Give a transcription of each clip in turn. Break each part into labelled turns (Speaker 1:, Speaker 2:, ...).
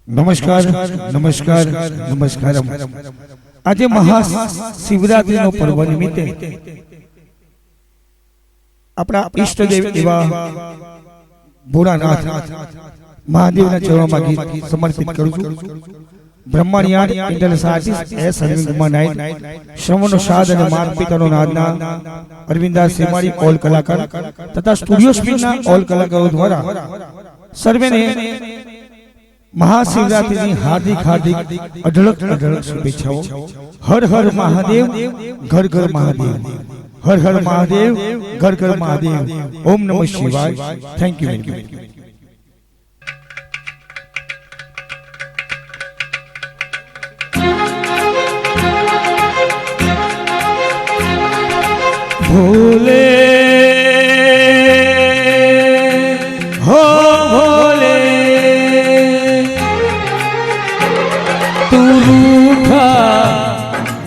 Speaker 1: નમસ્કાર નમસ્કાર નમસ્કાર। આજે મહાશિવરાત્રીનો પર્વ નિમિત્તે આપણા ઈષ્ટદેવ એવા ભોળાનાથ મહાદેવના ચરણોમાં ગીત સમર્પિત કરું છું। બ્રહ્માણ્યાદ international artist S Arvind Kumar Nayak, શ્રવણનો સાદ અને માત પિતાનો નાદના અરવિંદાસ શ્રીમાળી ઓલ કલાકાર તથા સ્ટુડિયો સ્પીડના ઓલ કલાકારો દ્વારા સર્વેને महाशिवरात्रि हार्दिक हार्दिक अढळक अढळक शुभेच्छाओं। हर हर महादेव घर घर महादेव, हर हर महादेव घर घर महादेव। ओम नमः शिवाय। Thank you. भोले हो भोले तू रूठा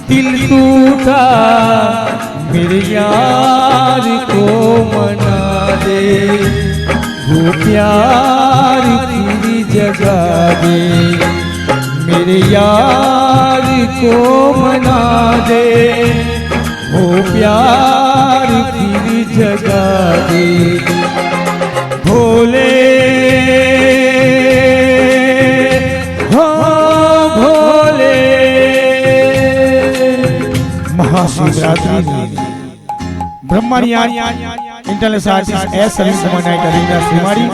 Speaker 1: दिल टूटा मेरे यार को मना दे, वो प्यार की जगा दे, मेरे यार को मना दे, वो प्यार की जगा दे। भोले महाशिवरात्रि ब्रह्माण્યાદ international artist S Arvind Kumar Nayak, Arvindas Shrimali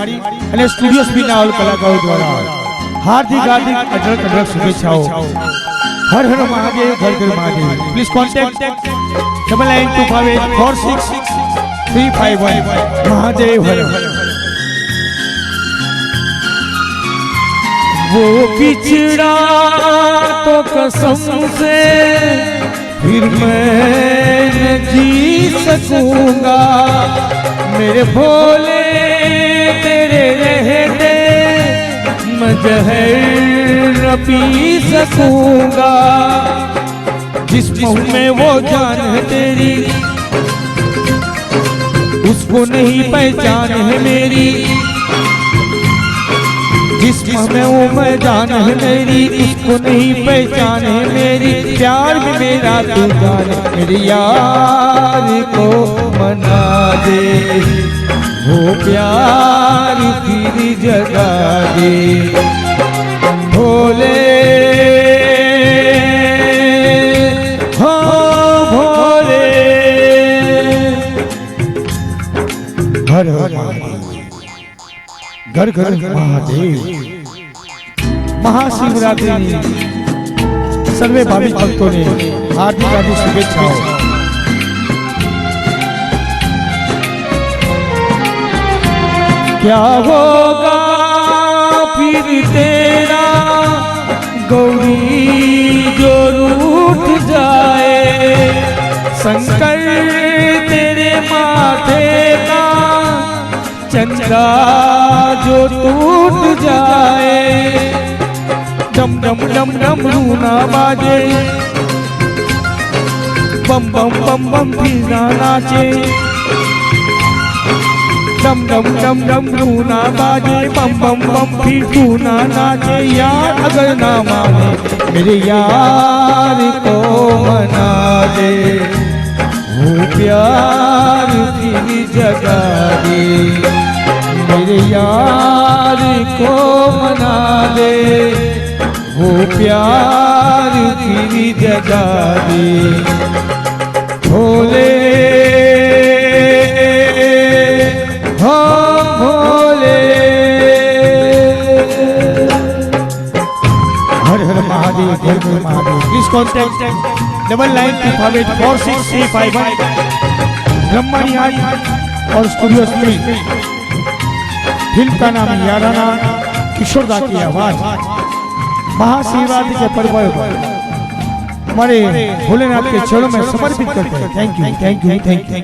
Speaker 1: અને સ્ટુડિયો સ્પીડના ઓલ કલાકારો દ્વારા હાર્દિક હાર્દિક અઢળક અઢળક શુભેચ્છાઓ। हर हर महादेव घर घर महादेव। प्लीज कॉन्टेक्ट 9925846351 महादेव हर हर। वो पिछड़ा तो कसम से फिर मैं न जी सकूंगा, मेरे भोले तेरे रहते मैं जहर न पी सकूंगा। जिस मुंह में वो जान है तेरी उसको नहीं पहचान है मेरी, जिस मुंह में वो मैं जान है मेरी उसको नहीं पहचान है मेरी। प्यार में मेरा तू जान, मेरे यार को मना दे, वो प्यार की जगा दे। भोले हो भोले हर हर घर घर महादेव। महाशिवरात्रि सर्वे भाविक भक्तों ने हार्दिक हार्दिक शुभेच्छाओं। क्या होगा फिर तेरा गौरी जो रूठ जाए, शंकर तेरे माथे का चंदा जो टूट जाए। डम डम डम डम रूना बाजे, बम बम बम बम फिजा नाचे। डम डम डम डम रूना बाजे, बम बम बम फिर टूना नाचे। यार अगर ना माने मेरे यार को मना दे, वो प्यार की जगा दे, मेरे यार को मना दे, वो प्यार की जगा दे। भोले हो भोले हर हर महादेव घर घर महादेव। प्लीज कॉन्टेक्ट 9925846351 ब्रह्माण्याद और स्टूडियो स्पीड। फिल्म का नाम याराना, किशोरदा की आवाज। महाशिवरात्रि के पर्व पर हमारे भोलेनाथ के चरणों में समर्पित करते हैं। Thank you thank you thank you.